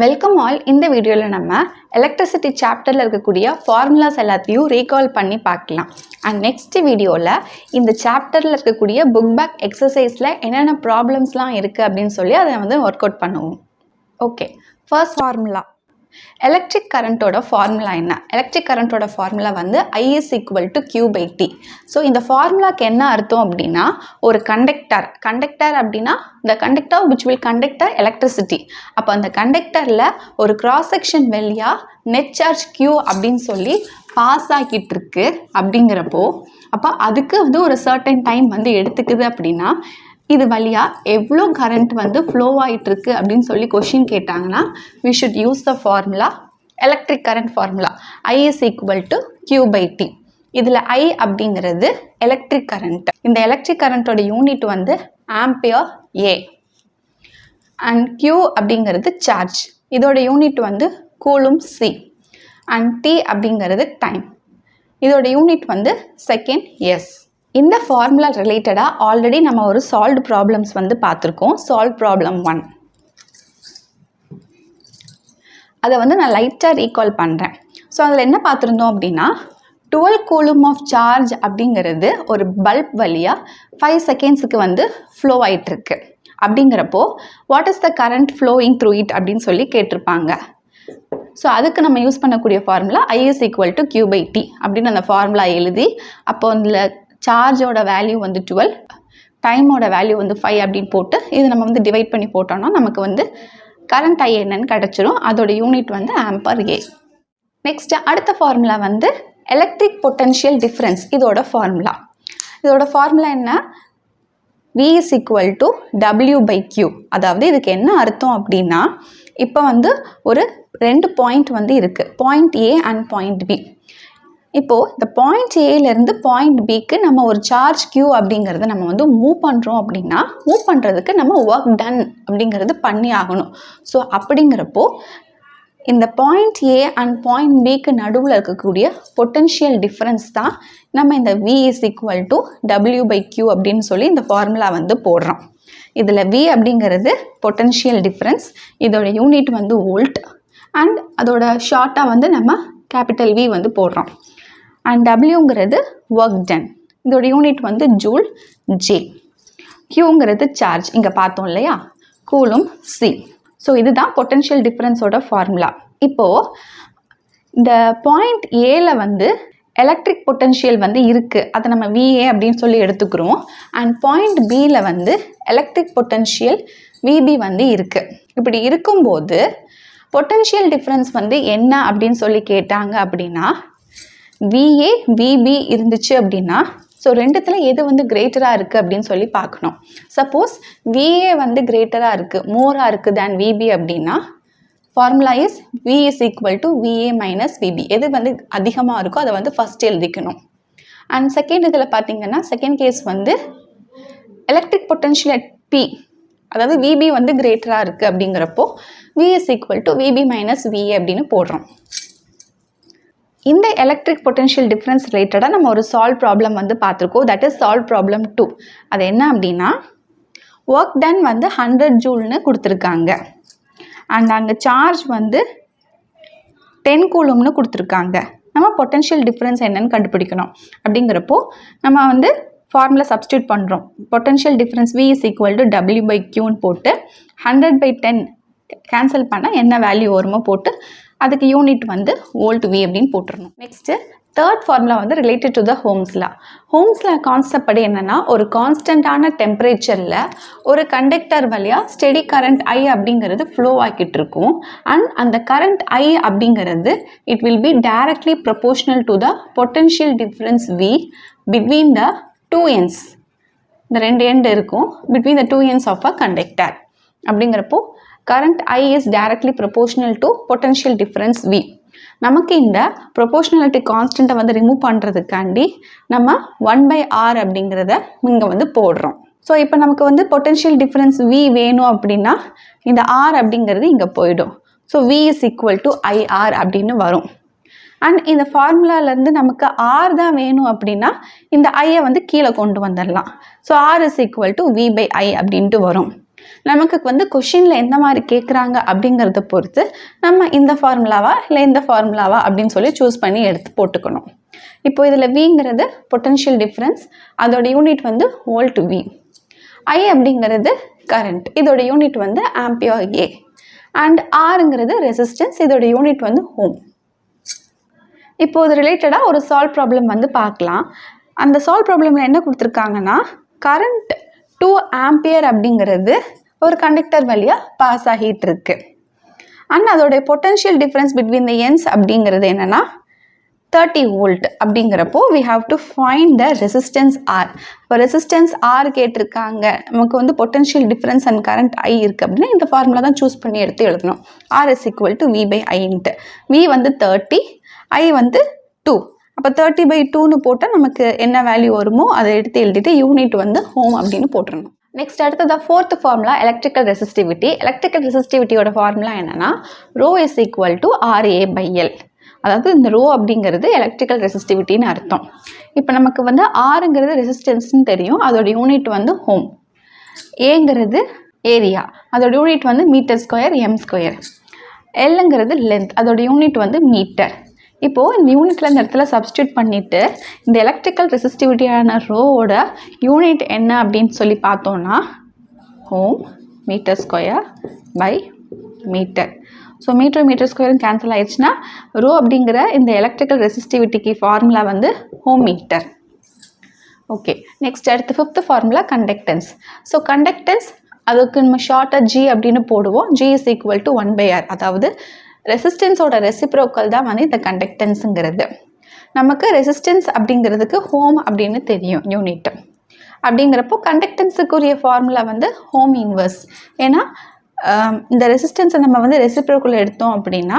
Welcome all. இந்த வீடியோவில் நம்ம எலக்ட்ரிசிட்டி சாப்டரில் இருக்கக்கூடிய ஃபார்முலாஸ் எல்லாத்தையும் ரீகால் பண்ணி பார்க்கலாம். அண்ட் நெக்ஸ்ட் வீடியோவில் இந்த சாப்டரில் இருக்கக்கூடிய புக் பேக் எக்ஸசைஸில் என்னென்ன ப்ராப்ளம்ஸ்லாம் இருக்குது அப்படின்னு சொல்லி அதை ஒர்க் அவுட் பண்ணுவோம். Okay, first formula. எலக்ட்ரிக் கரண்ட்டோட ஃபார்முலா என்ன? எலக்ட்ரிக் கரண்ட்டோட formula I is equal to Q by T. So இந்த ஃபார்முலாக்கு என்ன அர்த்தம் அப்படின்னா, ஒரு கண்டக்டர் அப்படின்னா the conductor which will conduct the electricity. அப்போ அந்த கண்டக்டரில் ஒரு கிராஸ் செக்ஷன் வழியாக நெட் சார்ஜ் Q அப்படின்னு சொல்லி பாஸ் ஆகிட்டு இருக்கு அப்படிங்கிறப்போ, அப்போ அதுக்கு ஒரு சர்டன் டைம் எடுத்துக்குது அப்படின்னா, இது வழியாக எவ்வளோ கரண்ட் ஃப்ளோ ஆகிட்டுருக்கு அப்படின்னு சொல்லி கொஷின் கேட்டாங்கன்னா, we should use the formula electric current formula I is equal to Q by T. இதில் I அப்படிங்கிறது எலக்ட்ரிக் கரண்ட். இந்த எலக்ட்ரிக் கரண்ட்டோட unit ampere A. And Q அப்படிங்கிறது சார்ஜ். இதோட unit coulomb C. And T அப்படிங்கிறது time. இதோட unit second S. இந்த formula ரிலேட்டடாக ஆல்ரெடி நம்ம ஒரு சால்வ்டு ப்ராப்ளம்ஸ் பார்த்துருக்கோம். Solve problem 1. அதை நான் லைட்டாக ரீகால் பண்ணுறேன். ஸோ அதில் என்ன பார்த்துருந்தோம் அப்படின்னா, 12 கூலும் ஆஃப் சார்ஜ் அப்படிங்கிறது ஒரு பல்ப் வழியாக 5 செகண்ட்ஸுக்கு ஃப்ளோ ஆகிட்டுருக்கு. அப்படிங்கிறப்போ what is the current flowing through it அப்படின்னு சொல்லி கேட்டிருப்பாங்க. ஸோ அதுக்கு நம்ம யூஸ் பண்ணக்கூடிய formula I is equal to Q by T அப்படின்னு அந்த ஃபார்முலா எழுதி, அப்போ அதில் சார்ஜோட வேல்யூ 12, டைமோட வேல்யூ 5 அப்படின்னு போட்டு இது நம்ம டிவைட் பண்ணி போட்டோம்னா நமக்கு கரண்ட் I என்னன்னு கிடச்சிரும். அதோட யூனிட் ஆம்பர் A. நெக்ஸ்ட் அடுத்த ஃபார்முலா எலக்ட்ரிக் பொட்டன்ஷியல் டிஃப்ரென்ஸ். இதோட ஃபார்முலா என்ன? V is equal to W by Q. அதாவது இதுக்கு என்ன அர்த்தம் அப்படின்னா, இப்போ ஒரு 2 பாயிண்ட் இருக்குது, point A and point B. இப்போது இந்த பாயிண்ட் ஏலேருந்து பாயிண்ட் பிக்கு நம்ம ஒரு சார்ஜ் Q அப்படிங்கிறத நம்ம மூவ் பண்ணுறோம் அப்படின்னா, மூவ் பண்ணுறதுக்கு நம்ம ஒர்க் டன் அப்படிங்கிறது பண்ணி ஆகணும். ஸோ அப்படிங்கிறப்போ இந்த பாயிண்ட் ஏ அண்ட் பாயிண்ட் பிக்கு நடுவில் இருக்கக்கூடிய பொட்டன்ஷியல் டிஃப்ரென்ஸ் தான் நம்ம இந்த V is equal to W by Q அப்படின்னு சொல்லி இந்த ஃபார்முலா போடுறோம். இதில் V அப்படிங்கிறது பொட்டன்ஷியல் டிஃப்ரென்ஸ், இதோட யூனிட் வோல்ட், அண்ட் அதோட ஷார்ட்டாக நம்ம கேபிட்டல் V போடுறோம். அண்ட் டபிள்யூங்கிறது ஒர்க் டன், இதோட யூனிட் ஜூல் ஜே. கியூங்கிறது சார்ஜ், இங்கே பார்த்தோம் இல்லையா, கூலும் சி. ஸோ இதுதான் பொட்டன்ஷியல் டிஃப்ரென்ஸோட ஃபார்முலா. இப்போது இந்த பாயிண்ட் ஏல எலக்ட்ரிக் பொட்டன்ஷியல் இருக்குது, அதை நம்ம VA அப்படின்னு சொல்லி எடுத்துக்கிறோம். அண்ட் பாயிண்ட் பியில் எலக்ட்ரிக் பொட்டன்ஷியல் VB இருக்குது. இப்படி இருக்கும்போது பொட்டன்ஷியல் டிஃப்ரென்ஸ் என்ன அப்படின்னு சொல்லி கேட்டாங்க அப்படின்னா, VA VB இருந்துச்சு அப்படின்னா, ஸோ ரெண்டுத்தில் எது கிரேட்டராக இருக்குது அப்படின்னு சொல்லி பார்க்கணும். சப்போஸ் VA கிரேட்டராக இருக்குது, மோராக இருக்குது தேன் VB அப்படின்னா, formula is V is equal to VA minus VB. எது அதிகமாக இருக்கோ அதை ஃபஸ்ட் எழுதிக்கணும். அண்ட் செகண்ட் இதில் பார்த்தீங்கன்னா, second case electric potential at P, அதாவது VB கிரேட்டராக இருக்குது அப்படிங்கிறப்போ V is equal to VB minus VA அப்படின்னு போடுறோம். இந்த எலக்ட்ரிக் பொட்டன்ஷியல் டிஃப்ரென்ஸ் ரிலேட்டடாக நம்ம ஒரு சால்வ் ப்ராப்ளம் பார்த்துருக்கோம். That is solved problem 2. அது என்ன அப்படின்னா, ஒர்க் டன் 100 ஜூல்னு கொடுத்துருக்காங்க. அண்ட் அங்கே சார்ஜ் 10 கூலும்னு கொடுத்துருக்காங்க. நம்ம பொட்டன்ஷியல் டிஃப்ரென்ஸ் என்னன்னு கண்டுபிடிக்கணும். அப்படிங்கிறப்போ நம்ம ஃபார்முலா சப்ஸ்டியூட் பண்ணுறோம். Potential difference V is equal to W by Qன்னு போட்டு 100 by 10 கேன்சல் பண்ணால் என்ன வேல்யூ வருமோ போட்டு அதுக்கு யூனிட் வோல்ட் V அப்படின்னு போட்டுருணும். Next third formula related to the Ohm's law. Ohm's law concept படி என்னென்னா, ஒரு கான்ஸ்டண்ட்டான டெம்பரேச்சரில் ஒரு கண்டக்டர் வழியாக ஸ்டெடி கரண்ட் I அப்படிங்கிறது ஃப்ளோ ஆகிட்டு இருக்கும். அண்ட் அந்த கரண்ட் I அப்படிங்கிறது it will be directly proportional to the potential difference V between the 2 ends. இந்த 2 எண்ட் இருக்கும் between the 2 ends of a conductor. அப்படிங்கிறப்போ current I is directly proportional to potential difference V. நமக்கு இந்த proportionality constant remove பண்ணுறதுக்காண்டி நம்ம 1/R அப்படிங்கிறத இங்கே போடுறோம். So இப்போ நமக்கு பொட்டன்ஷியல் டிஃப்ரென்ஸ் V வேணும் அப்படின்னா இந்த R அப்படிங்கிறது இங்கே போயிடும். So V is equal to IR அப்படின்னு வரும். அண்ட் இந்த ஃபார்முலாலேருந்து நமக்கு R தான் வேணும் அப்படின்னா இந்த ஐயை கீழே கொண்டு வந்துடலாம். So R is equal to V by I அப்படின்ட்டு வரும். நமக்கு வந்து கொஷினில் எந்த மாதிரி கேட்குறாங்க அப்படிங்கிறத பொறுத்து நம்ம இந்த ஃபார்முலாவா இல்லை இந்த ஃபார்முலாவா அப்படின்னு சொல்லி சூஸ் பண்ணி எடுத்து போட்டுக்கணும். இப்போ இதில் விங்கிறது பொட்டன்ஷியல் டிஃப்ரென்ஸ், அதோட யூனிட் வந்து வோல்ட் வி. ஐ அப்படிங்கிறது கரண்ட், இதோட யூனிட் வந்து ஆம்பியர் ஏ. அண்ட் ஆருங்கிறது ரெசிஸ்டன்ஸ், இதோட யூனிட் வந்து ஓம். இப்போ இது ரிலேட்டடாக ஒரு சால்வ் ப்ராப்ளம் வந்து பார்க்கலாம். அந்த சால்வ் ப்ராப்ளமில் என்ன கொடுத்துருக்காங்கன்னா, கரண்ட் 2 ஆம்பியர் அப்படிங்கிறது ஒரு கண்டக்டர் வழியாக பாஸ் ஆகிட்டு இருக்கு. அண்ட் அதோடைய potential difference between the ends அப்படிங்கிறது என்னென்னா 30 வோல்ட். அப்படிங்கிறப்போ we have to find the resistance R. இப்போ ரெசிஸ்டன்ஸ் ஆர் கேட்டிருக்காங்க, நமக்கு வந்து potential difference and current I இருக்குது அப்படின்னா இந்த ஃபார்முலா தான் சூஸ் பண்ணி எடுத்து எழுதணும். R is equal to V by into. V வந்து 30, ஐ வந்து 2. அப்போ 30/2ன்னு போட்டால் நமக்கு என்ன வேல்யூ வருமோ அதை எடுத்து எழுதிட்டு யூனிட் வந்து ஓம் அப்படின்னு போட்டுருணும். நெக்ஸ்ட் அடுத்தது fourth formula electrical resistivity. Electrical ரெசிஸ்டிவிட்டியோட ஃபார்முலா என்னென்னா rho is equal to RA/L. அதாவது இந்த ரோ அப்படிங்கிறது எலக்ட்ரிக்கல் ரெசிஸ்டிவிட்டின்னு அர்த்தம். இப்போ நமக்கு வந்து ஆருங்கிறது ரெசிஸ்டன்ஸ்னு தெரியும், அதோட யூனிட் வந்து ஓம். ஏங்கிறது ஏரியா, அதோட யூனிட் வந்து மீட்டர் ஸ்கொயர் எம் ஸ்கொயர். எல்லுங்கிறது லென்த், அதோட யூனிட் வந்து மீட்டர். இப்போது இந்த யூனிட்டில் இந்த இடத்துல சப்ஸ்டியூட் பண்ணிவிட்டு இந்த எலக்ட்ரிக்கல் ரெசிஸ்டிவிட்டியான ரோவோட யூனிட் என்ன அப்படின்னு சொல்லி பார்த்தோன்னா ohm metre square by metre. So metre ஸ்கொயரும் கேன்சல் ஆயிடுச்சுன்னா ரோ அப்படிங்கிற இந்த எலக்ட்ரிக்கல் ரெசிஸ்டிவிட்டிக்கு ஃபார்முலா வந்து ஓம் மீட்டர். ஓகே, நெக்ஸ்ட் அடுத்து fifth formula conductance. So conductance அதுக்கு நம்ம ஷார்ட்டாக ஜி அப்படின்னு போடுவோம். G is equal to 1/R. அதாவது ரெசிஸ்டன்ஸோட ரெசிப்ரோக்கல் தான் வந்து இந்த கண்டக்டன்ஸுங்கிறது. நமக்கு ரெசிஸ்டன்ஸ் அப்படிங்கிறதுக்கு ஹோம் அப்படின்னு தெரியும் யூனிட். அப்படிங்கிறப்போ கண்டக்டன்ஸுக்குரிய ஃபார்முலா வந்து ஹோம் இன்வர்ஸ். ஏன்னா இந்த ரெசிஸ்டன்ஸை நம்ம வந்து ரெசிப்ரோக்கல் எடுத்தோம் அப்படின்னா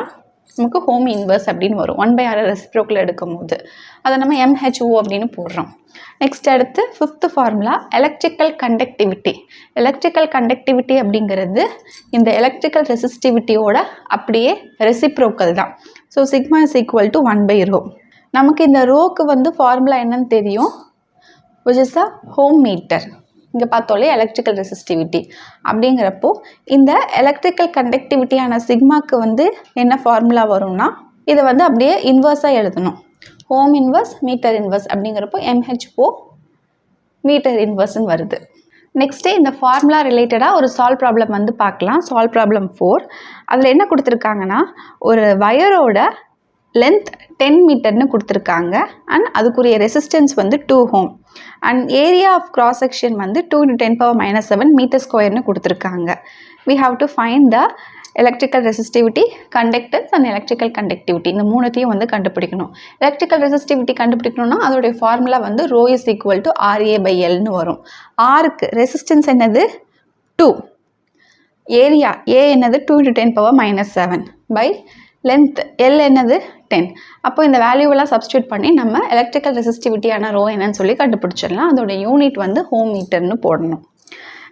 நமக்கு ஹோம் இன்வர்ஸ் அப்படின்னு வரும். 1/R ரெசிப்ரோக்கல் எடுக்கும் போது அதை நம்ம MHO அப்படின்னு போடுறோம். நெக்ஸ்ட் அடுத்து fifth formula electrical conductivity. Electrical conductivity அப்படிங்கிறது இந்த எலக்ட்ரிக்கல் ரெசிஸ்டிவிட்டியோட அப்படியே ரெசிப்ரோக்கல் தான். So sigma is equal to 1/ρ. நமக்கு இந்த ரோக்கு வந்து ஃபார்முலா என்னன்னு தெரியும், which is a ohm meter. இங்கே பார்த்தோலே எலக்ட்ரிக்கல் ரெசிஸ்டிவிட்டி அப்படிங்கிறப்போ இந்த எலக்ட்ரிக்கல் கண்டக்டிவிட்டியான சிக்மாக்கு வந்து என்ன ஃபார்முலா வரும்னா இதை வந்து அப்படியே இன்வர்ஸாக எழுதணும். ஹோம் இன்வர்ஸ் மீட்டர் இன்வர்ஸ் அப்படிங்கிறப்போ MHO மீட்டர் இன்வர்ஸ்ன்னு வருது. நெக்ஸ்ட்டு இந்த ஃபார்முலா ரிலேட்டடாக ஒரு சால்வ் ப்ராப்ளம் வந்து பார்க்கலாம். Solve problem 4. அதில் என்ன கொடுத்துருக்காங்கன்னா ஒரு வயரோட லென்த் 10 மீட்டர்னு கொடுத்துருக்காங்க அண்ட் அதுக்குரிய ரெசிஸ்டன்ஸ் வந்து 2 ohm and area of cross section வந்து 2 × 10⁻⁷ மீட்டர் ஸ்கொயர்னு கொடுத்துருக்காங்க. we have to find the electrical resistivity, conductance and electrical conductivity. இந்த மூணுத்தையும் வந்து கண்டுபிடிக்கணும். எலக்ட்ரிக்கல் ரெசிஸ்டிவிட்டி கண்டுபிடிக்கணும்னா அதோடைய ஃபார்முலா வந்து ரோ இஸ் ஈக்குவல் டு RA/Lன்னு வரும். ஆருக்கு ரெசிஸ்டன்ஸ் என்னது 2, ஏரியா ஏ என்னது 2 × 10⁻⁷ பை லென்த் எல் என்னது 10. அப்போ இந்த வேல்யூவெல்லாம் சப்ஸ்டியூட் பண்ணி நம்ம எலக்ட்ரிக்கல் ரெசிஸ்டிவிட்டியான ரோ என்னன்னு சொல்லி கண்டுபிடிச்சிடலாம். அதோட யூனிட் வந்து ஹோம் மீட்டர்னு போடணும்.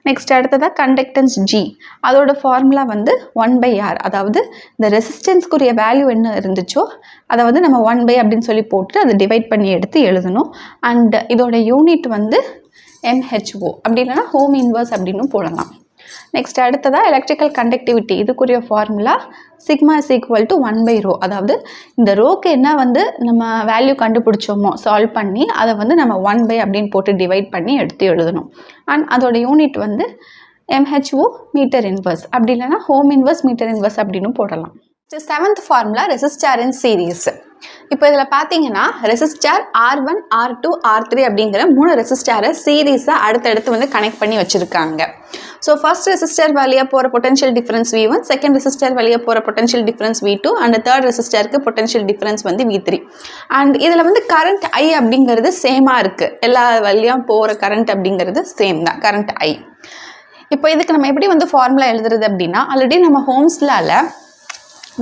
நெக்ஸ்ட் அடுத்ததாக கண்டக்டன்ஸ் ஜி. அதோட ஃபார்முலா வந்து 1/R. அதாவது இந்த ரெசிஸ்டன்ஸ்க்குரிய வேல்யூ என்ன இருந்துச்சோ அதை வந்து நம்ம 1/, அப்படின்னு சொல்லி போட்டு அதை டிவைட் பண்ணி எடுத்து எழுதணும். அண்ட் இதோட யூனிட் வந்து MHO அப்படி இல்லைன்னா ஹோம் இன்வர்ஸ் அப்படின்னு போடலாம். நெக்ஸ்ட் அடுத்ததாக எலக்ட்ரிக்கல் கண்டக்டிவிட்டி. இதுக்குரிய formula sigma is equal to 1/ρ. அதாவது இந்த ரோக்கு என்ன வந்து நம்ம வேல்யூ கண்டுபிடிச்சோமோ சால்வ் பண்ணி அதை வந்து நம்ம 1/, அப்படின்னு போட்டு டிவைட் பண்ணி எடுத்து எழுதணும். அண்ட் அதோட யூனிட் வந்து MHO மீட்டர் இன்வர்ஸ் அப்படி இல்லைன்னா ஹோம் இன்வர்ஸ் மீட்டர் இன்வர்ஸ் அப்படின்னு போடலாம். செவன்த் ஃபார்முலா ரெசிஸ்டார் இன் சீரீஸ். இப்போ இதில் பார்த்தீங்கன்னா ரெசிஸ்டார் R1, R2, R3 அப்படிங்கிற 3 ரெசிஸ்டாரை சீரீஸாக அடுத்தடுத்து வந்து கனெக்ட் பண்ணி வச்சுருக்காங்க. ஸோ ஃபர்ஸ்ட் ரெசிஸ்டர் வழியாக போகிற potential difference V1, second resistor வழியாக போகிற potential difference V2 and third ரெசிஸ்டருக்கு பொட்டன்ஷியல் டிஃபரன்ஸ் வந்து V3. அண்ட் இதில் வந்து கரண்ட் I அப்படிங்கிறது சேமாக இருக்குது. எல்லா வழியாக போகிற கரண்ட் அப்படிங்கிறது சேம் தான், கரண்ட் I. இப்போ இதுக்கு நம்ம எப்படி வந்து ஃபார்முலா எழுதுறது அப்படின்னா ஆல்ரெடி நம்ம ஹோம்ஸ்லால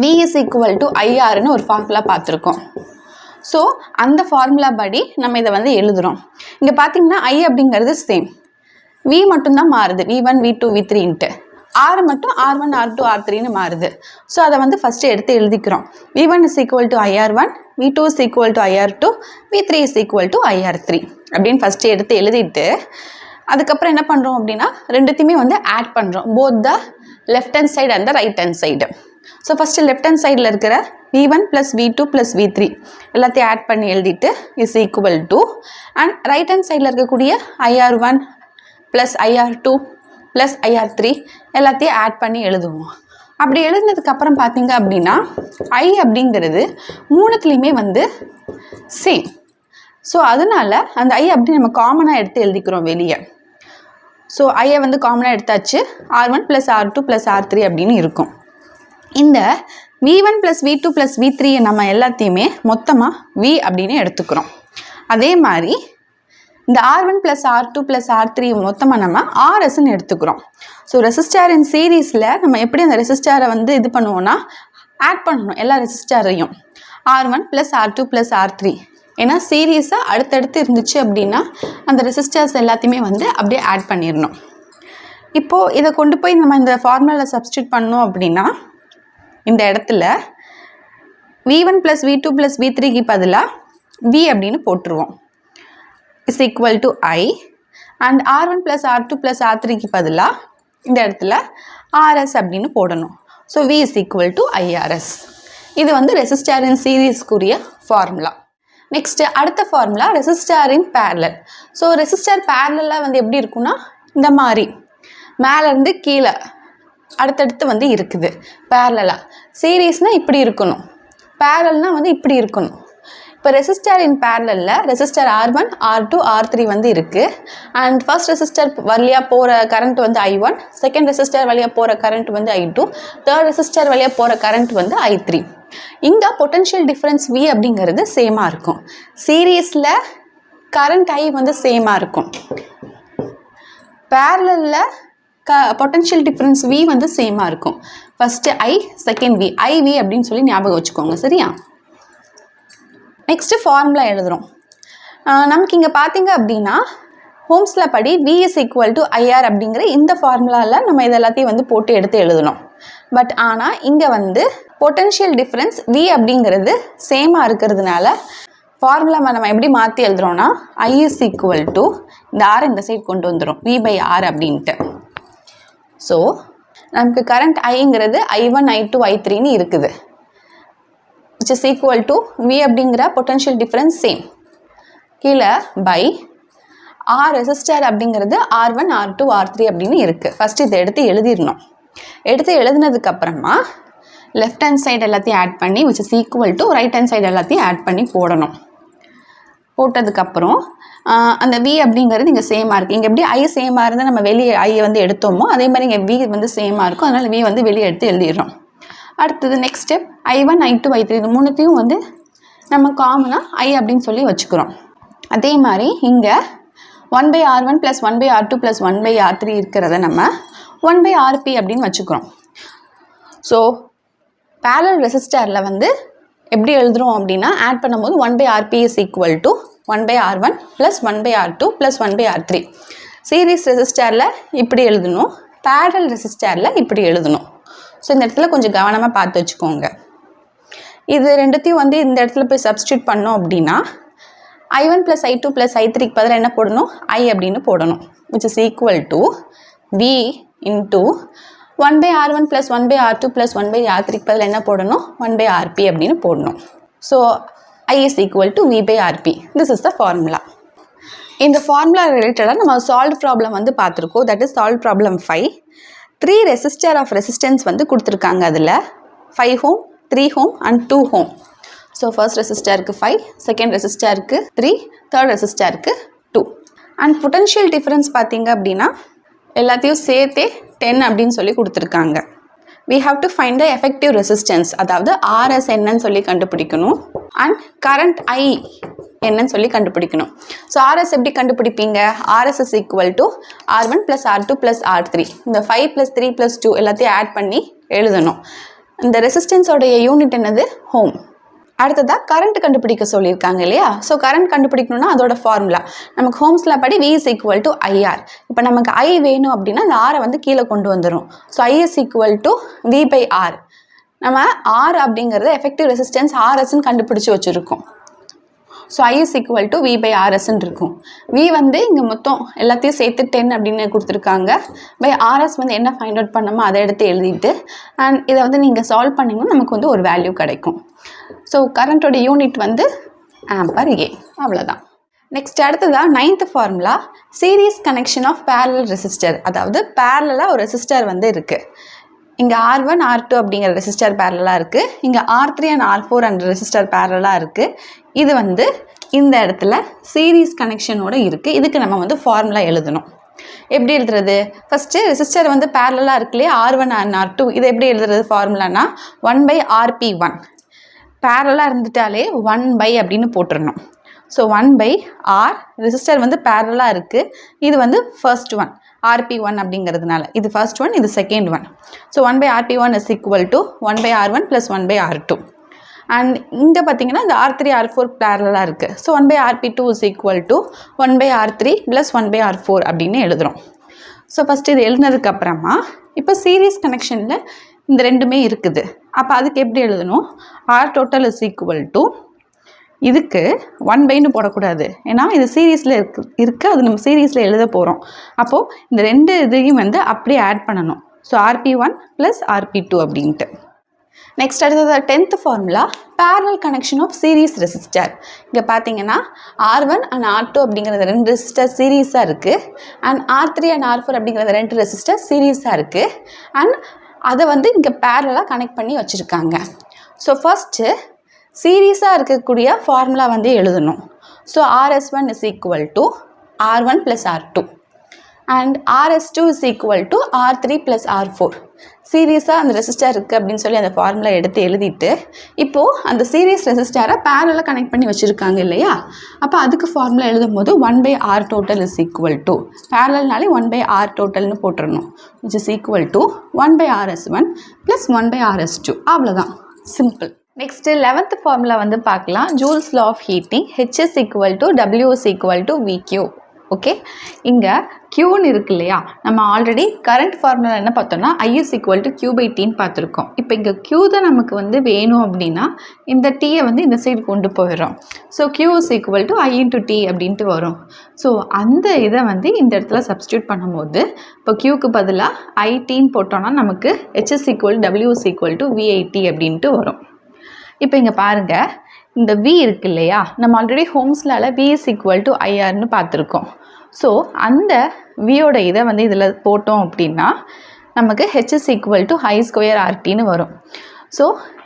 V is equal to IRன்னு ஒரு ஃபார்முலா பார்த்துருக்கோம். ஸோ அந்த ஃபார்முலா படி நம்ம இதை வந்து எழுதுகிறோம். இங்கே பார்த்தீங்கன்னா I அப்படிங்கிறது சேம், V மட்டும்தான் மாறுது, V1, V2, V3ன்ட்டு. R மட்டும் R1, R2, R3ன்னு மாறுது. ஸோ அதை வந்து ஃபஸ்ட்டு எடுத்து எழுதிக்கிறோம். V1 is equal to IR1, V2 is equal to IR2, V3 is equal to IR3 அப்படின்னு ஃபஸ்ட்டு எடுத்து எழுதிட்டு அதுக்கப்புறம் என்ன பண்ணுறோம் அப்படின்னா ரெண்டுத்தையுமே வந்து ஆட் பண்ணுறோம், both the left hand side and the right hand side. So first left hand சைடில் இருக்கிற v1 + v2 + v3 எல்லாத்தையும் ஆட் பண்ணி எழுதிட்டு is equal to, and right hand சைடில் இருக்கக்கூடிய ir1 + ir2 + ir3 எல்லாத்தையும் ஆட் பண்ணி எழுதுவோம். அப்படி எழுதுனதுக்கப்புறம் பார்த்தீங்க அப்படின்னா i அப்படிங்கிறது மூணுத்துலேயுமே வந்து சேம். ஸோ அதனால அந்த i அப்படி நம்ம காமனாக எடுத்து எழுதிக்கிறோம் வெளியே. ஸோ ஐயை வந்து காமனாக எடுத்தாச்சு, r1 + r2 + r3 அப்படின்னு இருக்கும். இந்த v1 + v2 + v3 நம்ம எல்லாத்தையுமே மொத்தமாக v அப்படின்னு எடுத்துக்கிறோம். அதே மாதிரி இந்த r1 + r2 + r3 மொத்தமாக நம்ம rsன்னு எடுத்துக்கிறோம். ஸோ ரெசிஸ்டார் இன் சீரீஸில் நம்ம எப்படி அந்த ரெசிஸ்டாரை வந்து இது பண்ணுவோம்னா ஆட் பண்ணணும் எல்லா ரெசிஸ்டாரையும், r1 + r2 + r3. ஏன்னா சீரீஸாக அடுத்தடுத்து இருந்துச்சு அப்படின்னா அந்த ரெசிஸ்டர்ஸ் எல்லாத்தையுமே வந்து அப்படியே ஆட் பண்ணிடணும். இப்போது இதை கொண்டு போய் நம்ம இந்த ஃபார்முலாவில் சப்ஸ்டியூட் பண்ணோம் அப்படின்னா இந்த இடத்துல v1 + v2 + v3க்கு பதிலாக v அப்படின்னு போட்டுருவோம் is equal to i, and r1 + r2 + r3க்கு பதிலாக இந்த இடத்துல rs அப்படின்னு போடணும். So v is equal to irs. இது வந்து ரெசிஸ்டார் இன் சீரீஸ்க்குரிய ஃபார்முலா. நெக்ஸ்ட்டு அடுத்த ஃபார்முலா ரெசிஸ்டார் இன் பேரலல். ஸோ ரெசிஸ்டார் பேரலலாக வந்து எப்படி இருக்குன்னா இந்த மாதிரி மேலேருந்து கீழே அடுத்தடுத்து வந்து இருக்குது பேரலலாக. சீரீஸ்னால் இப்படி இருக்கணும், பேரல்னால் வந்து இப்படி இருக்கணும். இப்போ ரெசிஸ்டார் இன் பேரலில் ரெசிஸ்டார் r1 r2 r3 வந்து இருக்குது. அண்ட் ஃபர்ஸ்ட் ரெசிஸ்டார் வழியாக போகிற கரண்ட் வந்து i1, செகண்ட் ரெசிஸ்டார் வழியாக போகிற கரண்ட் வந்து i2, தேர்ட் ரெசிஸ்டார் வழியாக போகிற கரண்ட் வந்து i3. இங்கே பொட்டன்ஷியல் டிஃப்ரென்ஸ் v அப்படிங்கிறது சேமாக இருக்கும். சீரீஸில் கரண்ட் i வந்து சேமாக இருக்கும், பேரலில் பொட்டன்ஷியல் டிஃப்ரென்ஸ் v வந்து சேமாக இருக்கும். First i, second v, iv அப்படின்னு சொல்லி ஞாபகம் வச்சுக்கோங்க, சரியா? நெக்ஸ்ட்டு ஃபார்முலா எழுதுகிறோம். நமக்கு இங்கே பார்த்தீங்க அப்படின்னா ஹோம்ஸில் படி v is equal to ir அப்படிங்கிற இந்த ஃபார்முலாவில் நம்ம இது எல்லாத்தையும் வந்து போட்டு எடுத்து எழுதணும். பட் ஆனால் இங்கே வந்து பொட்டன்ஷியல் டிஃப்ரென்ஸ் v அப்படிங்கிறது சேமாக இருக்கிறதுனால ஃபார்முலா நம்ம எப்படி மாற்றி எழுதுகிறோன்னா i இஸ் ஈக்குவல் டு இந்த r இந்த சைட் கொண்டு வந்துடும் v/r அப்படின்ட்டு. ஸோ நமக்கு கரண்ட் ஐங்கிறது i1 i2 i3ன்னு இருக்குது, which is equal to v அப்படிங்கிற பொட்டன்ஷியல் டிஃப்ரென்ஸ் சேம் கீழே பை r ரெசிஸ்டார் அப்படிங்கிறது r1 r2 r3 அப்படின்னு இருக்குது. ஃபஸ்ட்டு இதை எடுத்து எழுதிடணும். எடுத்து எழுதுனதுக்கப்புறமா லெஃப்ட் ஹேண்ட் சைடு எல்லாத்தையும் ஆட் பண்ணி which is equal to right hand side எல்லாத்தையும் ஆட் பண்ணி போடணும். போட்டதுக்கப்புறம் அந்த v அப்படிங்கிறது இங்கே சேமாக இருக்குது. இங்கே எப்படி i சேமாக இருந்தால் நம்ம வெளியே ஐயை வந்து எடுத்தோமோ அதே மாதிரி இங்கே v வந்து சேமாக இருக்கும், அதனால் v வந்து வெளியே எடுத்து எழுதிடுறோம். அடுத்தது next step i1 i2 i3 இது மூணுத்தையும் வந்து நம்ம காமனாக i அப்படின்னு சொல்லி வச்சுக்கிறோம். அதே மாதிரி இங்கே 1/r1 + 1/r2 + 1/r3 இருக்கிறத நம்ம 1/rp அப்படின்னு வச்சுக்கிறோம். ஸோ பேரலல் ரெசிஸ்டாரில் வந்து எப்படி எழுதுகிறோம் அப்படின்னா ஆட் பண்ணும்போது 1/rp is equal to 1/r1 + 1/r2 + 1/r3. Series ரெசிஸ்டாரில் இப்படி எழுதணும், பேரலல் ரெசிஸ்டாரில் இப்படி எழுதணும். ஸோ இந்த இடத்துல கொஞ்சம் கவனமாக பார்த்து வச்சுக்கோங்க. இது ரெண்டுத்தையும் வந்து இந்த இடத்துல போய் சப்ஸ்டியூட் பண்ணோம் அப்படின்னா i1 + i2 + i3க்கு பதிலாக என்ன போடணும், i அப்படின்னு போடணும், which is equal to v into 1/r1 + 1/r2 + 1/r3க்கு பதிலாக என்ன போடணும், 1/rp அப்படின்னு போடணும். So i is equal to v/rp. This is the formula. இந்த ஃபார்முலா ரிலேட்டடாக நம்ம சால்வ் ப்ராப்ளம் வந்து பார்த்துருக்கோம். That is solved problem 5. 3 resistor of resistance வந்து கொடுத்துருக்காங்க. அதில் 5 ohm, 3 ohm and 2 ohm. So first ரெசிஸ்டருக்கு 5, செகண்ட் ரெசிஸ்டருக்கு 3, தேர்ட் ரெசிஸ்டருக்கு 2. அண்ட் பொட்டன்ஷியல் டிஃப்ரென்ஸ் பார்த்தீங்க அப்படின்னா எல்லாத்தையும் சேர்த்தே 10 அப்படின்னு சொல்லி கொடுத்துருக்காங்க. we have to find the effective resistance, அதாவது rs என்னன்னு சொல்லி கண்டுபிடிக்கணும், அண்ட் கரண்ட் i என்னன்னு சொல்லி கண்டுபிடிக்கணும். ஸோ rs எப்படி கண்டுபிடிப்பீங்க, rs is equal to r1 + r2 + r3. இந்த 5 + 3 + 2 எல்லாத்தையும் ஆட் பண்ணி எழுதணும். இந்த ரெசிஸ்டன்ஸோடைய யூனிட் என்னது, ஹோம். அடுத்ததாக கரண்ட் கண்டுபிடிக்க சொல்லியிருக்காங்க இல்லையா? ஸோ கரண்ட் கண்டுபிடிக்கணும்னா அதோட ஃபார்முலா நமக்கு ஹோம்ஸில் படி v is equal to ir. இப்போ நமக்கு i வேணும் அப்படின்னா அந்த r வந்து கீழே கொண்டு வந்துடும். So i is equal to v/r. நம்ம r அப்படிங்கிறது எஃபெக்டிவ் ரெசிஸ்டன்ஸ் rsன்னு கண்டுபிடிச்சி வச்சுருக்கோம். So I is equal to V by RSன்னு இருக்கும். V வந்து இங்கே மொத்தம் எல்லாத்தையும் சேர்த்து 10 அப்படின்னு கொடுத்துருக்காங்க. பை RS வந்து என்ன ஃபைண்ட் அவுட் பண்ணமோ அதை எடுத்து எழுதிட்டு அண்ட் இதை வந்து நீங்கள் சால்வ் பண்ணிங்கன்னா நமக்கு வந்து ஒரு வேல்யூ கிடைக்கும். ஸோ கரண்ட்டோட யூனிட் வந்து ஆம்பர் ஏ. அவ்வளோதான். நெக்ஸ்ட் அடுத்ததாக 9th formula series connection of parallel resistor. அதாவது பேரலாக ஒரு ரெசிஸ்டர் வந்து இருக்குது. இங்கே R1 R2 அப்படிங்கிற ரெசிஸ்டர் பேரலாக இருக்குது. இங்கே R3 and R4 and resistor பேரலாக இருக்குது. இது வந்து இந்த இடத்துல சீரீஸ் கனெக்ஷனோடு இருக்குது. இதுக்கு நம்ம வந்து ஃபார்முலா எழுதணும். எப்படி எழுதுறது? ஃபஸ்ட்டு ரெசிஸ்டர் வந்து பேரலாக இருக்கு இல்லையா, R1 அண்ட் R2. இதை எப்படி எழுதுறது ஃபார்முலானா 1/RP1. பேரலாக இருந்துட்டாலே 1 அப்படின்னு போட்டுடணும். ஸோ 1/R ரெசிஸ்டர் வந்து பேரலாக இருக்குது. இது வந்து ஃபர்ஸ்ட் ஒன் RP1 அப்படிங்கிறதுனால இது ஃபர்ஸ்ட் ஒன், இது second one. So 1/RP1 is equal to 1/R1 plus 1/R2. And இங்கே பார்த்தீங்கன்னா இந்த R3 R4 பேரலாக இருக்குது. So 1/RP2 is equal to 1/R3 plus 1/R4 அப்படின்னு எழுதுகிறோம். ஸோ ஃபஸ்ட்டு இது எழுதுனதுக்கப்புறமா இப்போ சீரீஸ் கனெக்ஷனில் இந்த ரெண்டுமே இருக்குது. அப்போ அதுக்கு எப்படி எழுதணும்? R total is equal to இதுக்கு 1/ன்னு போடக்கூடாது, ஏன்னா இது சீரீஸில் இருக்குது அது நம்ம சீரீஸில் எழுத போகிறோம். அப்போது இந்த ரெண்டு இதையும் வந்து அப்படியே ஆட் பண்ணணும். ஸோ RP1 ப்ளஸ் RP2 அப்படின்ட்டு. நெக்ஸ்ட் அடுத்தது 10th formula parallel connection of series resistor. இங்கே பார்த்தீங்கன்னா R1 அண்ட் R2 அப்படிங்கிறது 2 ரெசிஸ்டர் சீரீஸாக இருக்குது. அண்ட் R3 அண்ட் R4 அப்படிங்கிறது 2 ரெசிஸ்டர் சீரீஸாக இருக்குது. அண்ட் அதை வந்து இங்கே பேரலாக கனெக்ட் பண்ணி வச்சுருக்காங்க. ஸோ ஃபஸ்ட்டு சீரீஸாக இருக்கக்கூடிய ஃபார்முலா வந்து எழுதணும். So RS1 is equal to R1 plus R2 and RS2 is equal to R3 plus R4. சீரீஸாக அந்த ரெசிஸ்டர் இருக்குது அப்படின்னு சொல்லி அந்த ஃபார்முலா எடுத்து எழுதிட்டு இப்போது அந்த சீரீஸ் ரெசிஸ்டரை பேரலாக கனெக்ட் பண்ணி வச்சுருக்காங்க இல்லையா, அப்போ அதுக்கு ஃபார்முலா எழுதும் போது 1/R total is equal to பேரலல்னாலே 1/R totalனு போட்டுடணும், which is equal to 1/RS1 plus 1/RS2. அவ்வளோதான், சிம்பிள். நெக்ஸ்ட்டு 11th ஃபார்முலா வந்து பார்க்கலாம். Joule's law of heating. H is equal to W is equal to VQ. Okay, இங்கே Qன்னு இருக்கு இல்லையா, நம்ம already current formula என்ன பார்த்தோம்னா I is equal to Q/Tன்னு பார்த்துருக்கோம். இப்போ இங்கே Q தான் நமக்கு வந்து வேணும் அப்படின்னா இந்த Tயை வந்து இந்த சைடு கொண்டு போயிடுறோம். So Q is equal to I into T அப்படின்ட்டு வரும். ஸோ அந்த இதை வந்து இந்த இடத்துல சப்ஸ்டியூட் பண்ணும்போது இப்போ Qக்கு பதிலாக ITன்னு போட்டோம்னா நமக்கு H is equal to W is equal to VIT அப்படின்ட்டு வரும். இப்போ இங்கே பாருங்கள், இந்த V இருக்கு இல்லையா, நம்ம ஆல்ரெடி ஹோம்ஸ்லால் V is equal to IRன்னு பார்த்துருக்கோம். ஸோ அந்த வியோட இதை வந்து இதில் போட்டோம் அப்படின்னா நமக்கு H is equal to I square RTன்னு வரும். ஸோ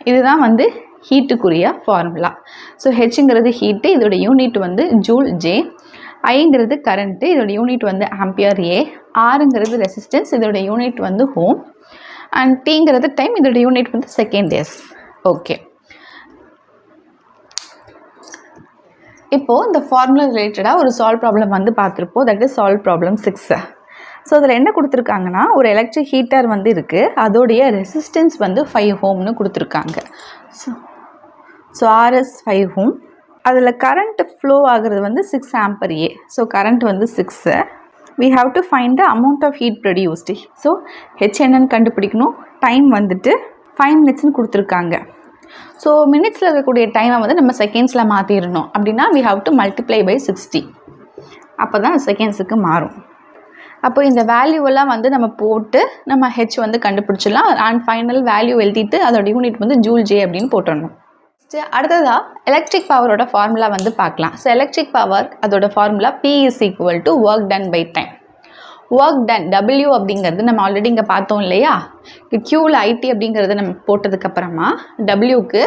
இதுதான் வந்து ஹீட்டுக்குரிய ஃபார்முலா. ஸோ ஹெச்ங்கிறது ஹீட்டு, இதோட யூனிட் வந்து ஜூல் ஜே. ஐங்கிறது கரண்ட்டு, இதோட யூனிட் வந்து ஆம்பியர் ஏ. ஆருங்கிறது ரெசிஸ்டன்ஸ், இதோட யூனிட் வந்து ஹோம். அண்ட் டீங்கிறது டைம், இதோட யூனிட் வந்து செகண்ட் டேஸ். ஓகே, இப்போது இந்த ஃபார்முலா ரிலேட்டடாக ஒரு சால்வ் ப்ராப்ளம் வந்து பார்த்துருப்போம். That is solved problem 6. So அதில் என்ன கொடுத்துருக்காங்கன்னா ஒரு எலக்ட்ரிக் ஹீட்டர் வந்து இருக்குது, அதோடைய ரெசிஸ்டன்ஸ் வந்து 5 ohmனு கொடுத்துருக்காங்க. So RS 5 ohm. அதில் கரண்ட் ஃப்ளோ ஆகிறது வந்து 6 ampere A. ஸோ கரண்ட் வந்து 6. we have to find the amount of heat produced. So H என்னன்னு கண்டுபிடிக்கணும். டைம் வந்துட்டு 5 minutesனு கொடுத்துருக்காங்க. ஸோ மினிட்ஸில் இருக்கக்கூடிய டைமை வந்து நம்ம செகண்ட்ஸில் மாற்றிடணும். அப்படின்னா we have to multiply by 60. அப்போ தான் செகண்ட்ஸுக்கு மாறும். அப்போ இந்த வேல்யூவெல்லாம் வந்து நம்ம போட்டு நம்ம ஹெச் வந்து கண்டுபிடிச்சிடலாம். அண்ட் ஃபைனல் வேல்யூ எழுதிட்டு அதோட யூனிட் வந்து ஜூல் ஜே அப்படின்னு போட்டுடணும். அடுத்ததாக எலக்ட்ரிக் பவரோட ஃபார்முலா வந்து பார்க்கலாம். ஸோ எலக்ட்ரிக் பவர் அதோட formula P is equal to work done by time. Work done W அப்படிங்கிறது நம்ம ஆல்ரெடி இங்கே பார்த்தோம் இல்லையா, இப்போ Qவில் IT அப்படிங்கிறது நம்ம போட்டதுக்கப்புறமா Wக்கு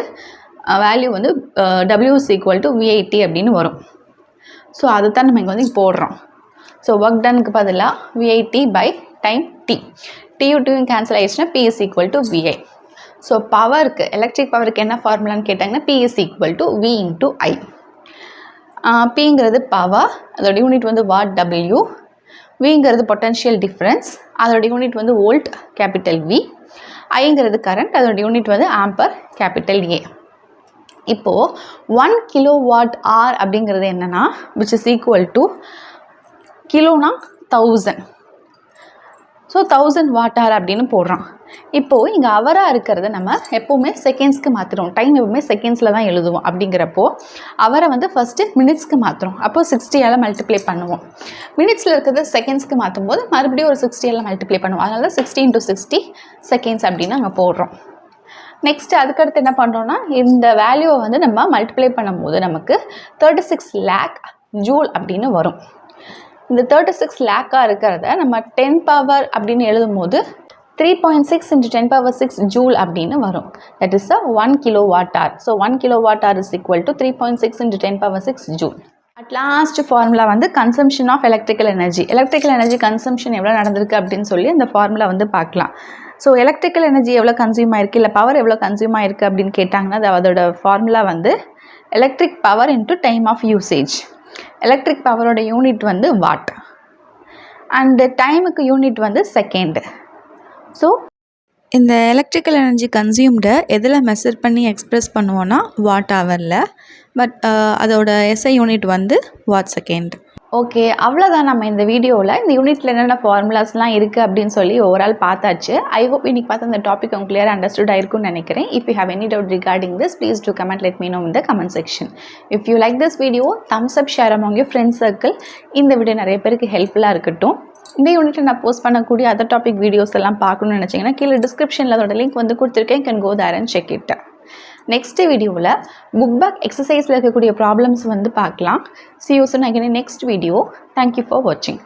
வேல்யூ வந்து W is equal to VIT அப்படின்னு வரும். ஸோ அதை தான் நம்ம இங்கே வந்து போடுறோம். ஸோ ஒர்க் டனுக்கு பதிலாக VIT by time T. TU2 cancel ஆகிடுச்சுன்னா P is equal to VI. So பவருக்கு எலக்ட்ரிக் பவருக்கு என்ன ஃபார்முலான்னு கேட்டாங்கன்னா P is equal to V into I. Pங்கிறது பவர், அதோட யூனிட் வந்து வாட் W. விங்கிறது பொட்டன்ஷியல் டிஃப்ரென்ஸ், அதோட யூனிட் வந்து வோல்ட் கேபிட்டல் வி. ஐங்கிறது கரண்ட், அதோட யூனிட் வந்து ஆம்பர் கேபிட்டல் ஏ. இப்போது 1 kilowatt hour அப்படிங்கிறது என்னென்னா which is equal to Khilona 1000. So 1000 watt hour அப்படின்னு போடுறான். இப்போது இங்கே ஹவராக இருக்கிறத நம்ம எப்போவுமே செகண்ட்ஸ்க்கு மாற்றுறோம். டைம் எப்பவுமே செகண்ட்ஸில் தான் எழுதுவோம். அப்படிங்கிறப்போ ஹவரை வந்து ஃபஸ்ட்டு மினிட்ஸ்க்கு மாற்றுறோம். அப்போது 60ஆல் மல்டிப்ளை பண்ணுவோம். மினிட்ஸில் இருக்கிறத செகண்ட்ஸ்க்கு மாற்றும் போது மறுபடியும் ஒரு 60ஆல் மல்டிப்ளை பண்ணுவோம். அதனால தான் 60 × 60 செகண்ட்ஸ் அப்படின்னு அங்கே போடுறோம். நெக்ஸ்ட்டு அதுக்கடுத்து என்ன பண்ணுறோன்னா, இந்த வேல்யூவை வந்து நம்ம மல்டிப்ளை பண்ணும்போது நமக்கு 36 lakh ஜூல் அப்படின்னு வரும். இந்த 36 லேக்காக இருக்கிறத நம்ம 10 பவர் அப்படின்னு எழுதும் போது 3.6 × 10⁶ ஜூல் அப்படின்னு வரும். That is 1 kilowatt hour. So 1 kilowatt hour is equal to 3.6 × 10⁶ joule. At last formula வந்து consumption of electrical energy. Electrical energy consumption எவ்வளோ நடந்திருக்கு அப்படின்னு சொல்லி இந்த ஃபார்முலா வந்து பார்க்கலாம். ஸோ எலக்ட்ரிக்கல் எனர்ஜி எவ்வளோ கன்சியூம் ஆயிருக்கு, இல்லை பவர் எவ்வளோ கன்சியூம் ஆயிருக்கு அப்படின்னு கேட்டாங்கன்னா அதோட ஃபார்முலா வந்து electric power into time of usage. Electric பவரோட யூனிட் வந்து வாட் அண்டு டைமுக்கு யூனிட் வந்து செகண்டு. ஸோ இந்த எலக்ட்ரிக்கல் எனர்ஜி கன்சியூம்டை எதில் மெஷர் பண்ணி எக்ஸ்ப்ரெஸ் பண்ணுவோன்னா வாட் ஹவரில். பட் அதோட எஸ்ஐ யூனிட் வந்து வாட் செகண்ட். ஓகே, அவ்வளோதான். நம்ம இந்த வீடியோவில் இந்த யூனிட்டில் என்னென்ன ஃபார்முலாஸ்லாம் இருக்குது அப்படின்னு சொல்லி ஓவரால் பார்த்தாச்சு. ஐ ஹோப் இன்னைக்கு பார்த்து அந்த டாபிக் உங்களுக்கு கிளியர் அண்டர்ஸ்டுட் ஆயிருக்கும்னு நினைக்கிறேன். If you have any doubt regarding this, please do comment, let me know in the comment section. If you like this video, thumbs up, share among your friends circle. இந்த video நிறைய பேருக்கு ஹெல்ப்ஃபுல்லாக இருக்கட்டும். இந்த யூனிட்டில் நான் போஸ்ட் பண்ணக்கூடிய other topic videos எல்லாம் பார்க்கணும்னு நினச்சிங்கன்னா கீழே டிஸ்கிரிப்ஷனில் அதோட லிங்க் வந்து கொடுத்துருக்கேன். Can go there and check it. Next வீடியோவில் புக் பேக் எக்ஸசைஸில் இருக்கக்கூடிய ப்ராப்ளம்ஸ் வந்து பார்க்கலாம். See you soon again in next video. Thank you for watching.